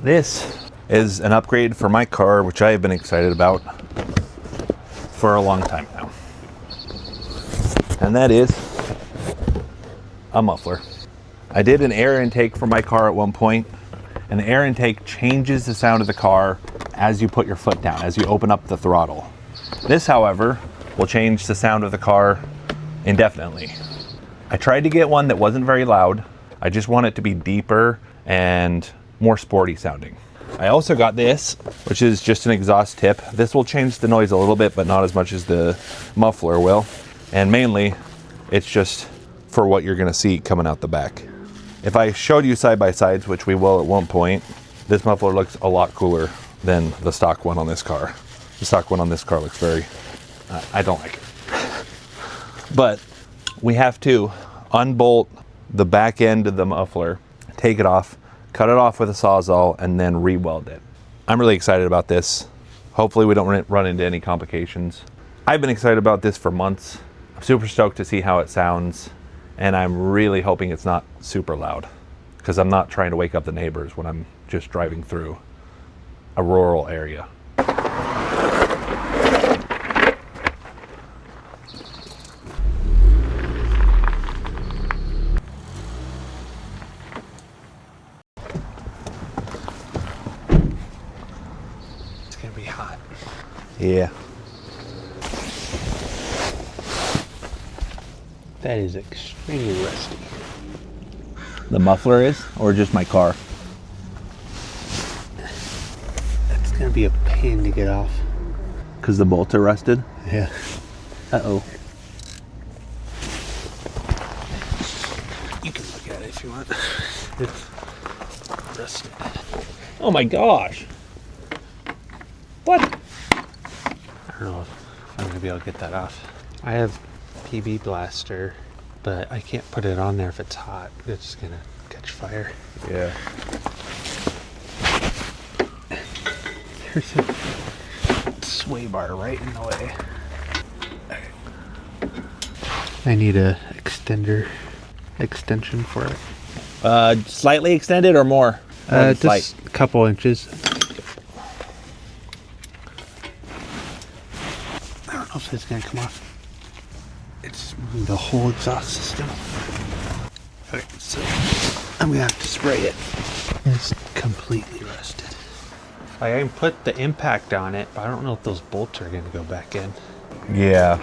This is an upgrade for my car, which I have been excited about for a long time now. And that is a muffler. I did an air intake for my car at one point, and the air intake changes the sound of the car as you put your foot down, as you open up the throttle. This, however, will change the sound of the car indefinitely. I tried to get one that wasn't very loud. I just want it to be deeper and more sporty sounding. I also got this, which is just an exhaust tip. This will change the noise a little bit, but not as much as the muffler will. And mainly, it's just for what you're gonna see coming out the back. If I showed you side by sides, which we will at one point, this muffler looks a lot cooler than the stock one on this car. The stock one on this car looks very, I don't like it. But we have to unbolt the back end of the muffler, take it off, cut it off with a Sawzall, and then re-weld it. I'm really excited about this. Hopefully we don't run into any complications. I've been excited about this for months. I'm super stoked to see how it sounds, and I'm really hoping it's not super loud, because I'm not trying to wake up the neighbors when I'm just driving through a rural area. Yeah. That is extremely rusty. The muffler is, or just my car? That's gonna be a pain to get off. Because the bolts are rusted? Yeah. Uh-oh. You can look at it if you want. It's rusted. Oh my gosh. What? I don't know if I'm gonna be able to get that off. I have PB Blaster, but I can't put it on there if it's hot. It's gonna catch fire. Yeah. There's a sway bar right in the way. I need a extension for it. Slightly extended or more? Just a couple inches. I don't know if it's gonna come off. It's the whole exhaust system. Okay, so I'm gonna have to spray it. It's completely rusted. I can put the impact on it, but I don't know if those bolts are gonna go back in. Yeah.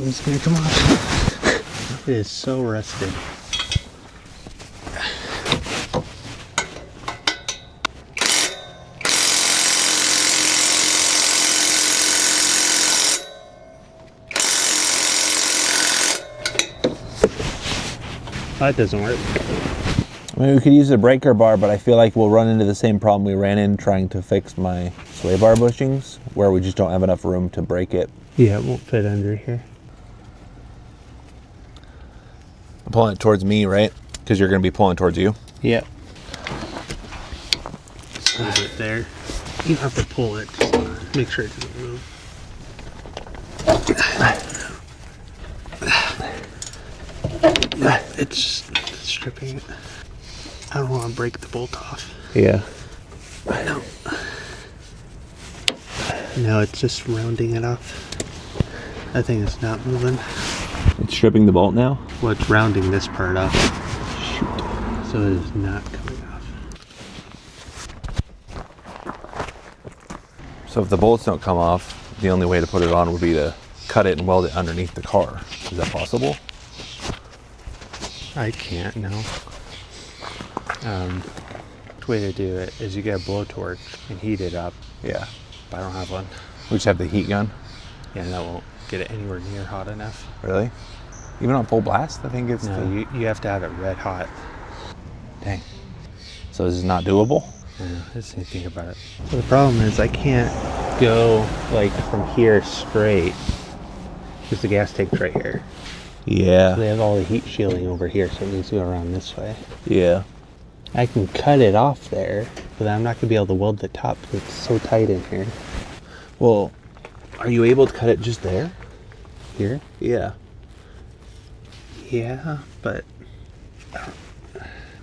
It's gonna come off. It is so rusted. That doesn't work. I mean, we could use a breaker bar, but I feel like we'll run into the same problem we ran in trying to fix my sway bar bushings, where we just don't have enough room to break it. Yeah, it won't fit under here. I'm pulling it towards me, right? Because you're going to be pulling towards you. Yep. Just hold it there. You don't have to pull it. Just make sure it doesn't move. It's just stripping it. I don't want to break the bolt off. Yeah. No. No, it's just rounding it off. That thing is not moving. It's stripping the bolt now? Well, it's rounding this part off. Shoot. So it is not coming off. So if the bolts don't come off, the only way to put it on would be to cut it and weld it underneath the car. Is that possible? I can't, no. The way to do it is you get a blowtorch and heat it up. Yeah. But I don't have one. We just have the heat gun? Yeah, and that won't get it anywhere near hot enough. Really? Even on full blast? I think it's... No, you have to have it red hot. Dang. So this is not doable? Yeah, I just need to think about it. So the problem is I can't go like from here straight. Because the gas tank's right here. Yeah. They have all the heat shielding over here, so it needs to go around this way. Yeah. I can cut it off there, but I'm not going to be able to weld the top because it's so tight in here. Well, are you able to cut it just there? Here? Yeah. Yeah, but I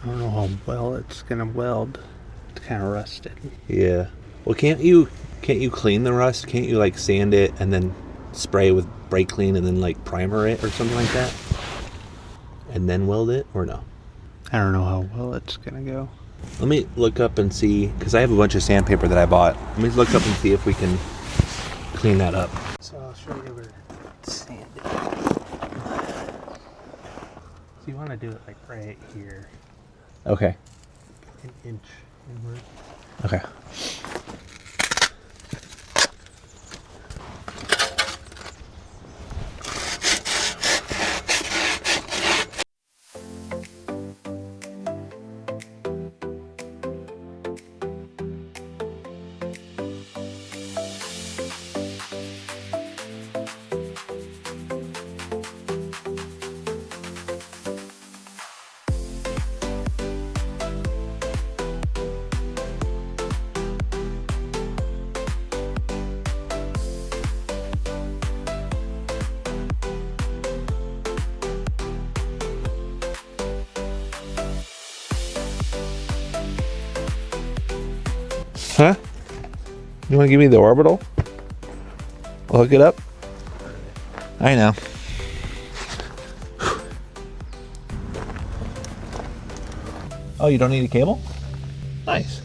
don't know how well it's going to weld. It's kind of rusted. Yeah. Well, can't you clean the rust? Can't you like sand it and then spray with brake clean and then like primer it or something like that? And then weld it, or no? I don't know how well it's going to go. Let me look up and see, because I have a bunch of sandpaper that I bought. Let me look up and see if we can clean that up. So I'll show you where to sand it. So you want to do it like right here, Okay. an inch inward. Okay. Huh? You want to give me the orbital? I'll hook it up. I know. Oh, you don't need a cable? Nice.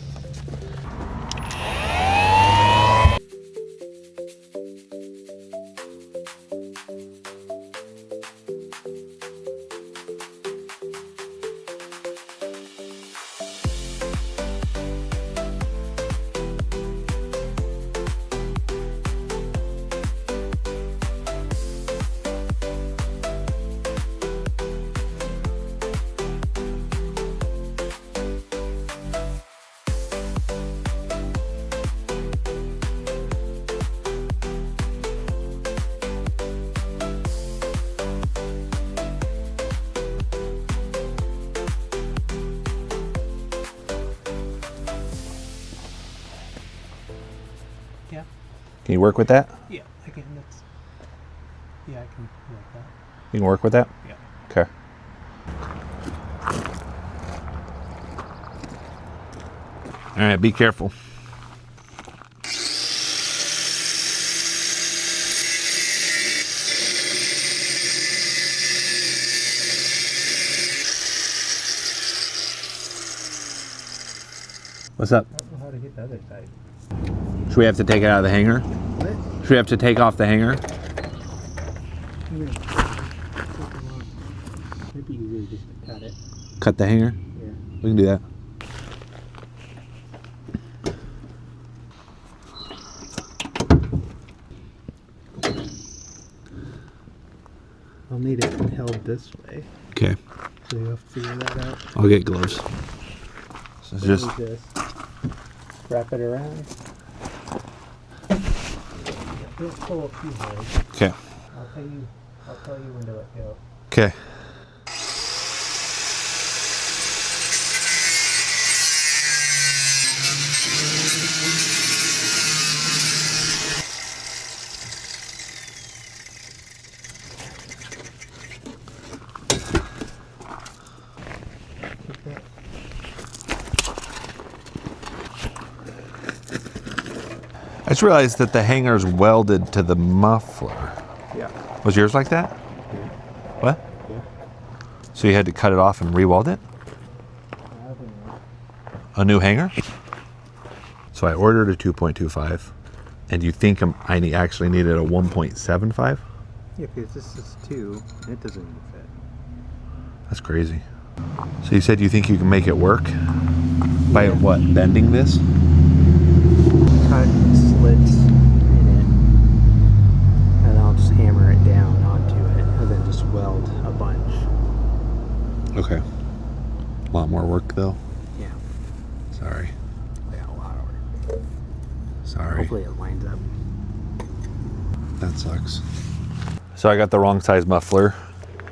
Yeah. Can you work with that? Yeah, I can. Yeah, I can like that. You can work with that? Yeah. Okay. All right, be careful. What's up? I don't know how to get the other side. Should we have to take it out of the hanger? What? Should we have to take off the hanger? Maybe you really just cut it. Cut the hanger? Yeah. We can do that. I'll need it held this way. Okay. So you'll figure that out. I'll get gloves. So it's just Just wrap it around. Don't pull too hard. okay. I'll tell you when to let go. Okay. I just realized that the hanger's welded to the muffler. Yeah. Was yours like that? Yeah. What? Yeah. So you had to cut it off and re-weld it? A new hanger? So I ordered a 2.25, and you think I actually needed a 1.75? Yeah, because this is 2, and it doesn't even fit. That's crazy. So you said you think you can make it work? By what, bending this? Cut slits in it, and then I'll just hammer it down onto it, and then just weld a bunch. Okay. A lot more work though. Yeah. Sorry. Yeah, a lot of work. Sorry. Hopefully it lands. lines up. That sucks. So I got the wrong size muffler.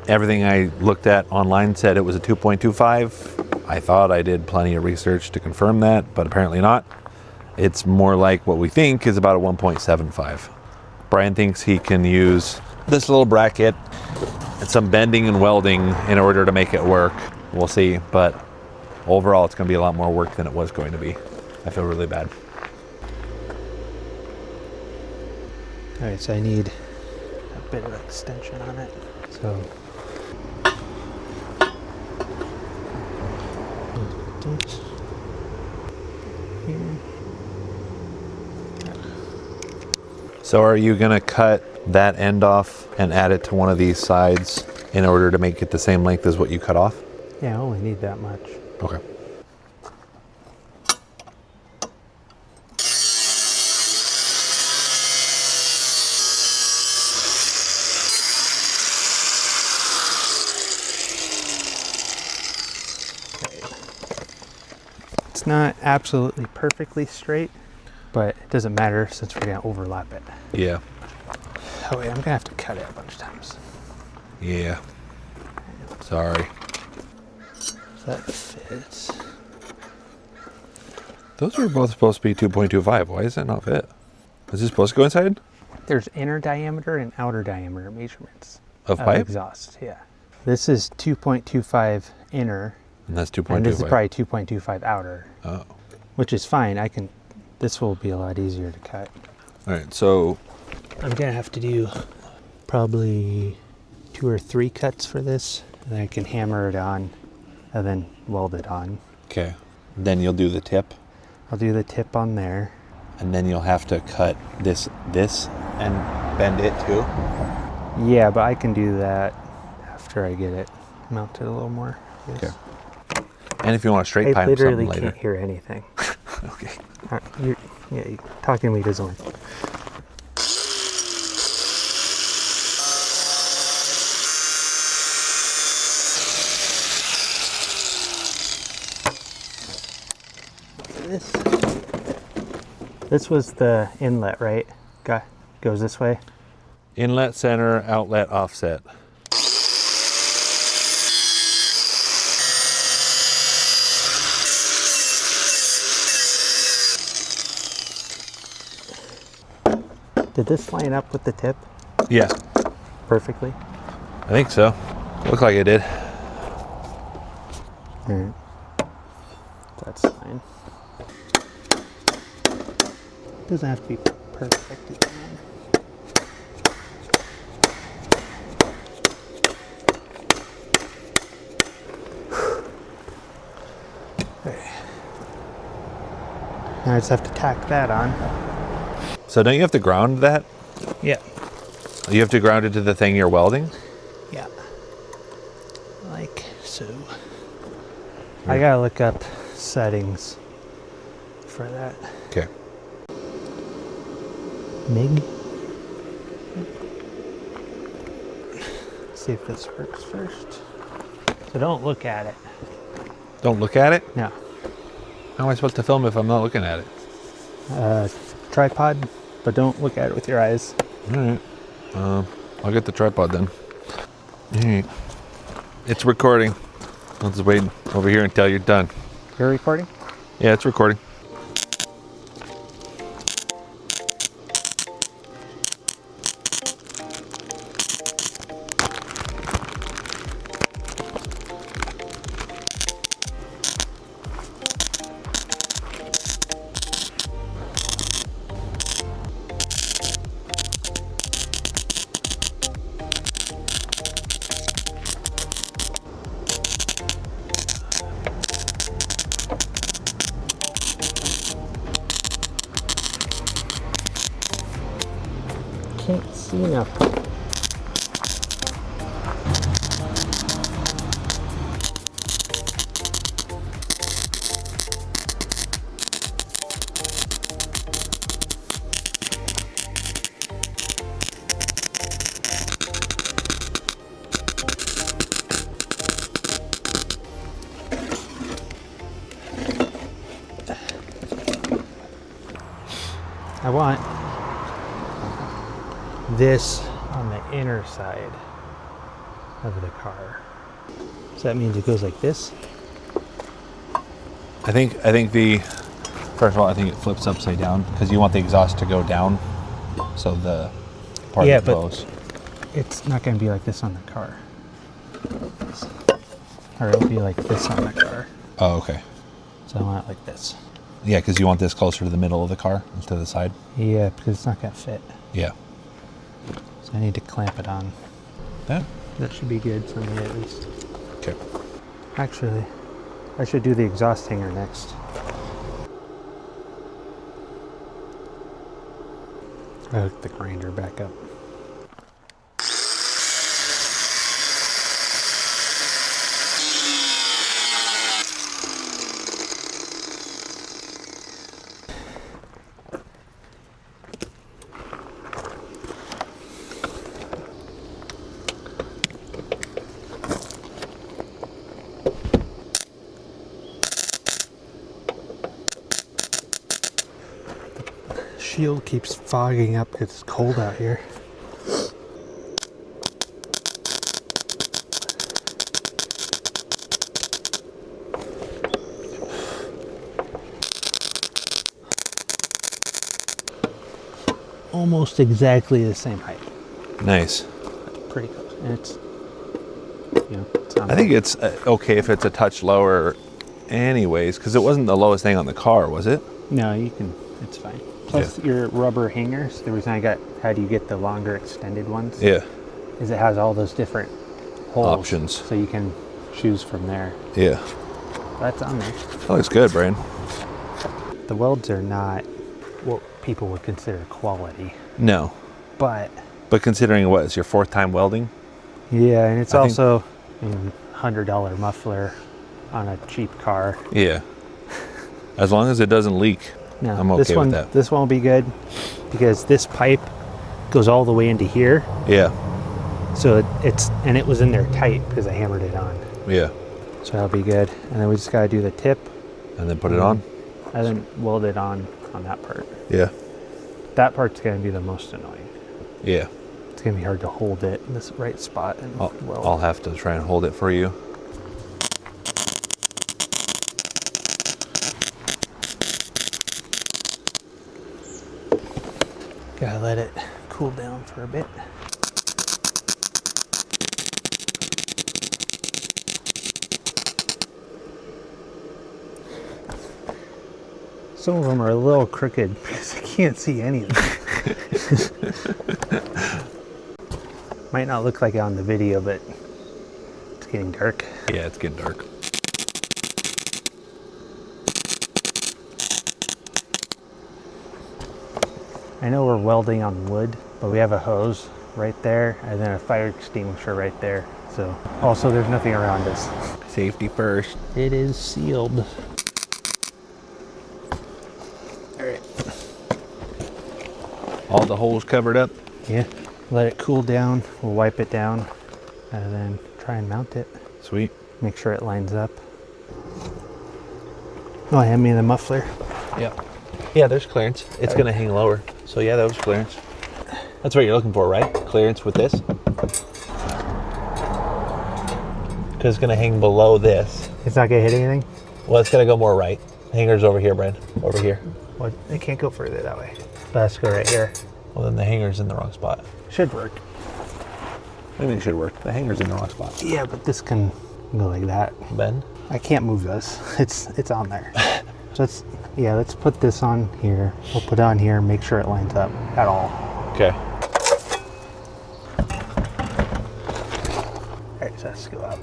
Everything I looked at online said it was a 2.25. I thought I did plenty of research to confirm that, but apparently not. It's more like what we think is about a 1.75. Brian thinks he can use this little bracket and some bending and welding in order to make it work. We'll see, but overall it's going to be a lot more work than it was going to be. I feel really bad. All right, so I need a bit of extension on it. So this here. So are you going to cut that end off and add it to one of these sides in order to make it the same length as what you cut off? Yeah, I only need that much. Okay. It's not absolutely perfectly straight, but it doesn't matter since we're gonna overlap it. Yeah. Oh wait, I'm gonna have to cut it a bunch of times. Yeah. Sorry. So that fits. Those are both supposed to be 2.25. Why does that not fit? Is this supposed to go inside? There's inner diameter and outer diameter measurements Of pipe? exhaust. Yeah. This is 2.25 inner, And that's 2.25. and this is probably 2.25 outer, Oh. which is fine. This will be a lot easier to cut. All right, so I'm gonna have to do probably 2 or 3 cuts for this, and then I can hammer it on and then weld it on. okay. Then you'll do the tip, I'll do the tip on there. and then you'll have to cut this and bend it too. Yeah, but I can do that after I get it mounted a little more. Yes. Okay. And if you want a straight I pipe literally something later. can't hear anything. Okay. Talking to me doesn't work. This was the inlet, right? Goes this way. Inlet, center, outlet, offset. Did this line up with the tip Yeah, perfectly? I think so. Looked like it did. Alright. That's fine. Doesn't have to be perfect. Okay. Now I just have to tack that on. So don't you have to ground that? Yeah. You have to ground it to the thing you're welding? Yeah. Like so. I gotta look up settings for that. Okay. MIG. See if this works first. So don't look at it. Don't look at it? No. How am I supposed to film if I'm not looking at it? Tripod, but don't look at it with your eyes. All right. I'll get the tripod then. All right. It's recording. I'll just wait over here until you're done. You're recording? Yeah, it's recording. Can't see nothing. I want this on the inner side of the car. So that means it goes like this? I think first of all, I think it flips upside down because you want the exhaust to go down, so the part that blows. It's not going to be like this on the car. Or it'll be like this on the car. Oh, okay. So I want it like this. Yeah, because you want this closer to the middle of the car instead of the side. Yeah, because it's not going to fit. Yeah. So I need to clamp it on. That should be good for me at least. Okay. Actually, I should do the exhaust hanger next. I hooked the grinder back up. Shield keeps fogging up because it's cold out here. Almost exactly the same height. nice. Pretty close. And it's, it's on I think it's okay if it's a touch lower, anyways, because it wasn't the lowest thing on the car, was it? No, it's fine. Plus your rubber hangers, the reason I had you get the longer extended ones Yeah. is it has all those different holes. Options. So you can choose from there. Yeah. That's on there. That looks good, Brian. The welds are not what people would consider quality. No. But considering what, it's your 4th time welding? yeah, and it's also a $100 muffler on a cheap car. Yeah. As long as it doesn't leak, No, I'm okay with that. This one will be good because this pipe goes all the way into here. Yeah. So it was in there tight because I hammered it on. Yeah. So that'll be good. And then we just got to do the tip. And then put it on? And then weld it on that part. Yeah. That part's going to be the most annoying. Yeah. It's going to be hard to hold it in this right spot. And weld. I'll have to try and hold it for you. Gotta let it cool down for a bit. Some of them are a little crooked because I can't see any of them. Might not look like it on the video, but it's getting dark. Yeah, it's getting dark. I know we're welding on wood, but we have a hose right there and then a fire extinguisher right there. So also there's nothing around us. Safety first. It is sealed. All right. All the holes covered up? Yeah. Let it cool down. We'll wipe it down and then try and mount it. Sweet. Make sure it lines up. Oh, hand me the muffler. Yeah. Yeah, there's clearance. It's going to hang lower. So yeah, that was clearance. That's what you're looking for, right? Clearance with this? Because it's going to hang below this. It's not going to hit anything? Well, it's going to go more right. Hanger's over here, Brad. Over here. Well, it can't go further that way. But let's go right here. Well, then the hanger's in the wrong spot. Should work. I think it should work. The hanger's in the wrong spot. Yeah, but this can go like that. Ben? I can't move this. It's on there. So let's put this on here. We'll put it on here and make sure it lines up at all. Okay. Alright, so let's go up.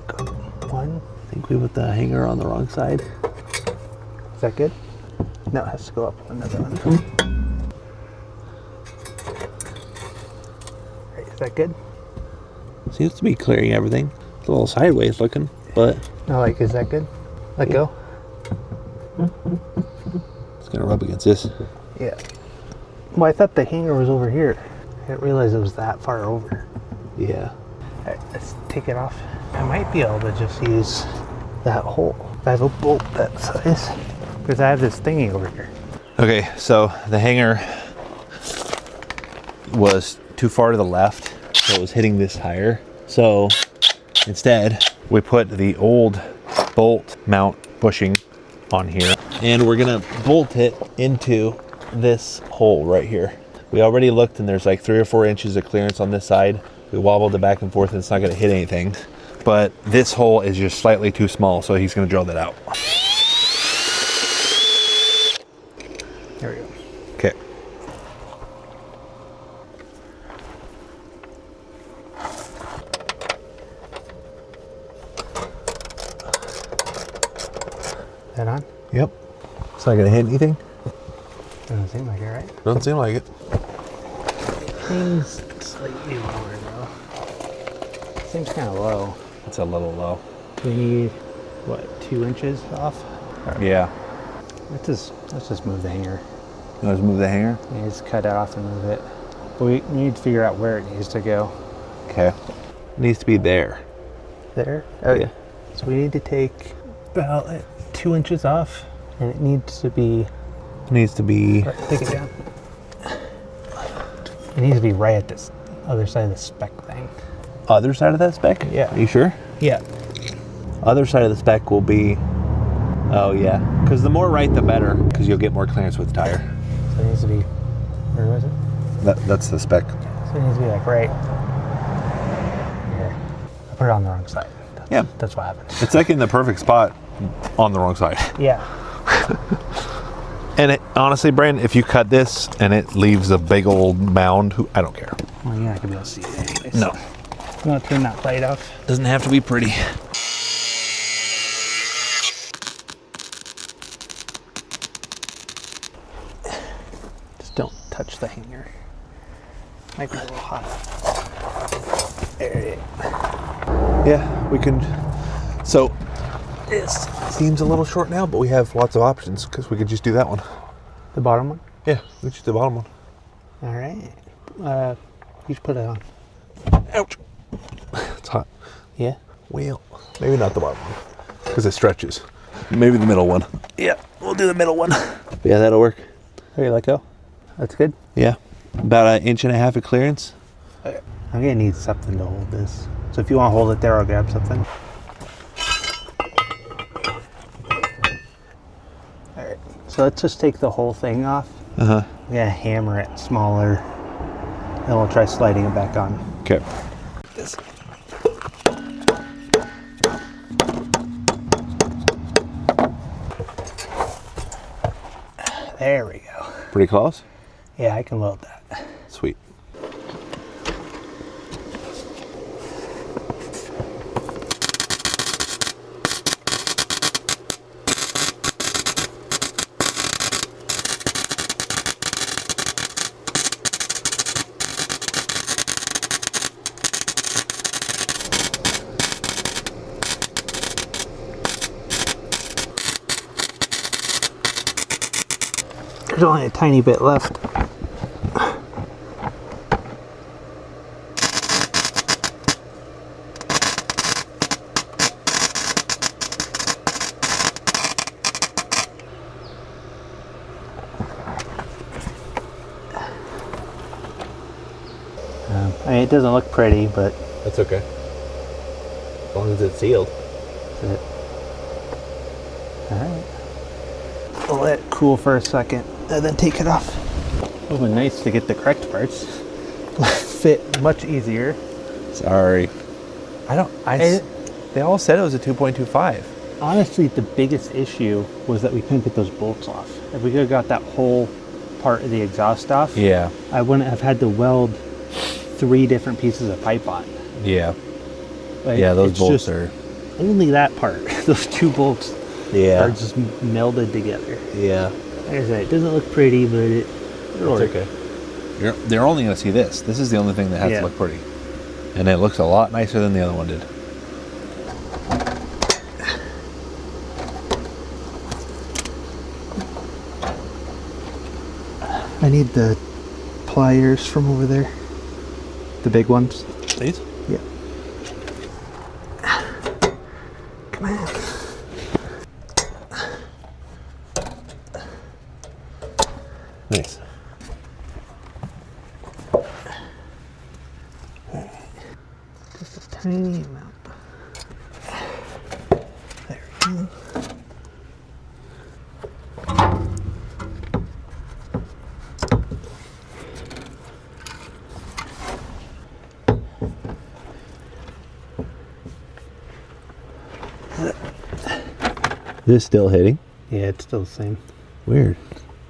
Go one. I think we put the hanger on the wrong side. Is that good? No, it has to go up another one. Alright, is that good? Seems to be clearing everything. It's a little sideways looking, but No, like, is that good? Let go? it's going to rub against this. Yeah. Well, I thought the hanger was over here. I didn't realize it was that far over. Yeah. Alright, let's take it off. I might be able to just use that hole. If I have a bolt that size. Because I have this thingy over here. Okay, so the hanger was too far to the left, so it was hitting this tire. So instead, we put the old bolt mount bushing on here, and we're gonna bolt it into this hole right here. We already looked, and there's like 3 or 4 inches of clearance on this side. We wobbled it back and forth, and it's not gonna hit anything. But this hole is just slightly too small, so he's gonna drill that out. There we go. Okay. That on? Yep. It's not gonna hit anything? Doesn't seem like it, right? Doesn't seem like it. Seems slightly lower though. Seems kind of low. It's a little low. We need, what, 2 inches off? Yeah. Let's just move the hanger. You want to move the hanger? Yeah, just cut it off and move it. But we need to figure out where it needs to go. Okay. It needs to be there. There? Oh yeah. So we need to take about 2 inches off, and it needs to be. It needs to be. Take it down. It needs to be right at this other side of the spec thing. Other side of that spec? Yeah. Are you sure? Yeah. Other side of the spec will be. Oh yeah. Because the more right, the better. Because you'll get more clearance with the tire. So it needs to be. Where was it? That's the spec. So it needs to be like right here. I put it on the wrong side. Yeah. That's what happened. It's like in the perfect spot on the wrong side. Yeah. And it, honestly, Brandon, if you cut this and it leaves a big old mound, I don't care. Well, you're not gonna be able to see it anyways. No. You want to turn that light off? Doesn't have to be pretty. Just don't touch the hanger. Might be a little hot. There it is. Yeah, we can. So this seems a little short now, but we have lots of options because we could just do that one. The bottom one? Yeah, we just do the bottom one. All right. You should put it on. Ouch. It's hot. Yeah? Well, maybe not the bottom one because it stretches. Maybe the middle one. Yeah, we'll do the middle one. Yeah, that'll work. Okay, let go. That's good. Yeah, about 1.5 inches of clearance. I'm gonna need something to hold this. So if you want to hold it there, I'll grab something. All right. So let's just take the whole thing off. Uh-huh. We're gonna hammer it smaller. Then we'll try sliding it back on. Okay. This. There we go. Pretty close? Yeah, I can weld that. Sweet. There's only a tiny bit left. I mean, it doesn't look pretty, but That's okay. As long as it's sealed. that's it. Alright. We'll let it cool for a second and then take it off. It would be nice to get the correct parts. Fit much easier. Sorry. They all said it was a 2.25. Honestly, the biggest issue was that we couldn't get those bolts off. If we could have got that whole part of the exhaust off, Yeah. I wouldn't have had to weld 3 different pieces of pipe on. Yeah. Like, Yeah, those it's bolts just are. only that part. Those 2 bolts are Yeah. just melded together. Yeah. Like I said, it doesn't look pretty, but it'll It's work. okay. They're only going to see this. This is the only thing that has Yeah. to look pretty. And it looks a lot nicer than the other one did. I need the pliers from over there. The big ones. These? Yeah. Come on. Nice. tiny amount. There we go. Is this still hitting? Yeah, it's still the same. Weird.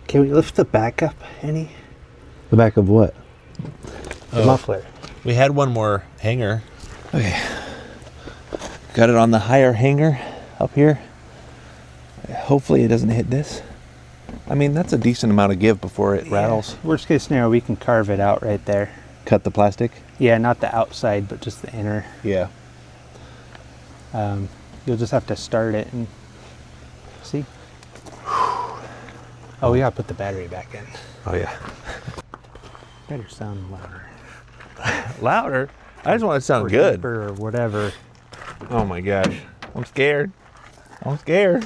Can we lift the back up any? The back of what? The muffler. We had one more hanger. Okay. Got it on the higher hanger up here. Hopefully it doesn't hit this. I mean, that's a decent amount of give before it rattles. Worst case scenario, we can carve it out right there. Cut the plastic? Yeah, not the outside, but just the inner. Yeah. You'll just have to start it and see. Oh, we gotta put the battery back in. Oh, yeah. Better sound louder. Louder? I just want it to sound Or good. deeper or whatever. Oh my gosh. I'm scared. I'm scared.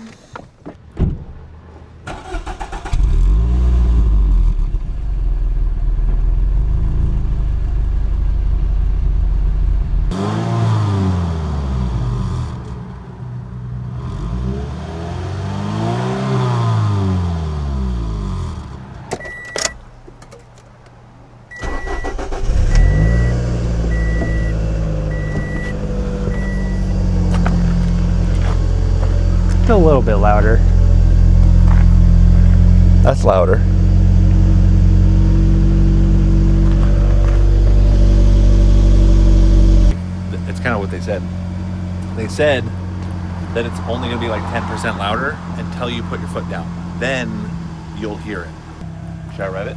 Still a little bit louder. That's louder. It's kind of what they said. They said that it's only going to be like 10% louder until you put your foot down. Then you'll hear it. Should I rev it?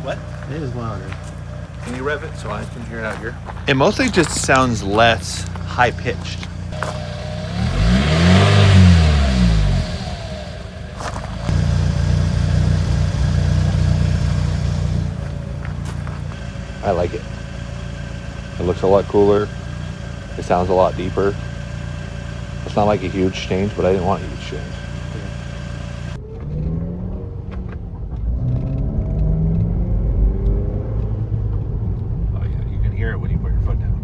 What? It is louder. Can you rev it so I can hear it out here? It mostly just sounds less high pitched. I like it. It looks a lot cooler. It sounds a lot deeper. It's not like a huge change, but I didn't want a huge change. Oh yeah, you can hear it when you put your foot down.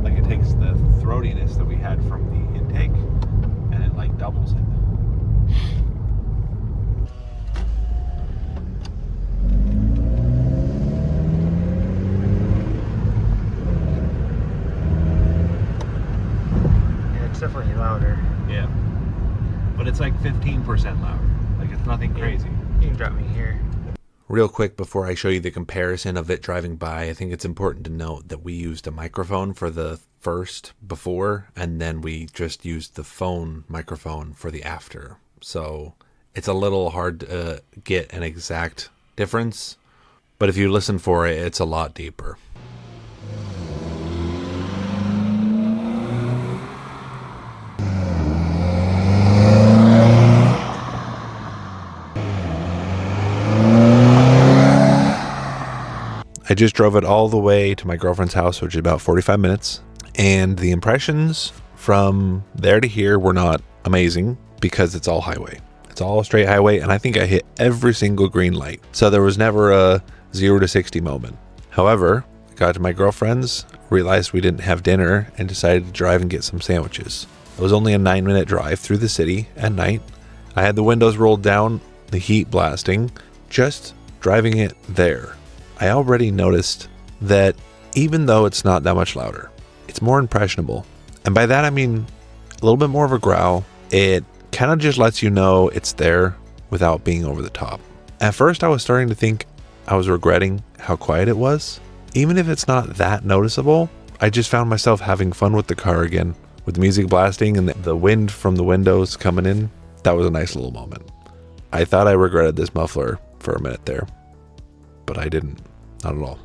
Like it takes the throatiness that we had from the intake and it like doubles it. It's definitely louder. Yeah. But it's like 15% louder. Like it's nothing crazy. You can drop me here. Real quick before I show you the comparison of it driving by, I think it's important to note that we used a microphone for the first before, and then we just used the phone microphone for the after. So it's a little hard to get an exact difference, but if you listen for it, it's a lot deeper. I just drove it all the way to my girlfriend's house, which is about 45 minutes. And the impressions from there to here were not amazing because it's all highway. It's all straight highway. And I think I hit every single green light. So there was never a 0 to 60 moment. However, I got to my girlfriend's, realized we didn't have dinner, and decided to drive and get some sandwiches. It was only a 9-minute drive through the city at night. I had the windows rolled down, the heat blasting, just driving it there. I already noticed that even though it's not that much louder, it's more impressionable. And by that, I mean a little bit more of a growl. It kind of just lets you know it's there without being over the top. At first, I was starting to think I was regretting how quiet it was. Even if it's not that noticeable, I just found myself having fun with the car again, with the music blasting and the wind from the windows coming in. That was a nice little moment. I thought I regretted this muffler for a minute there, but I didn't. Not at all.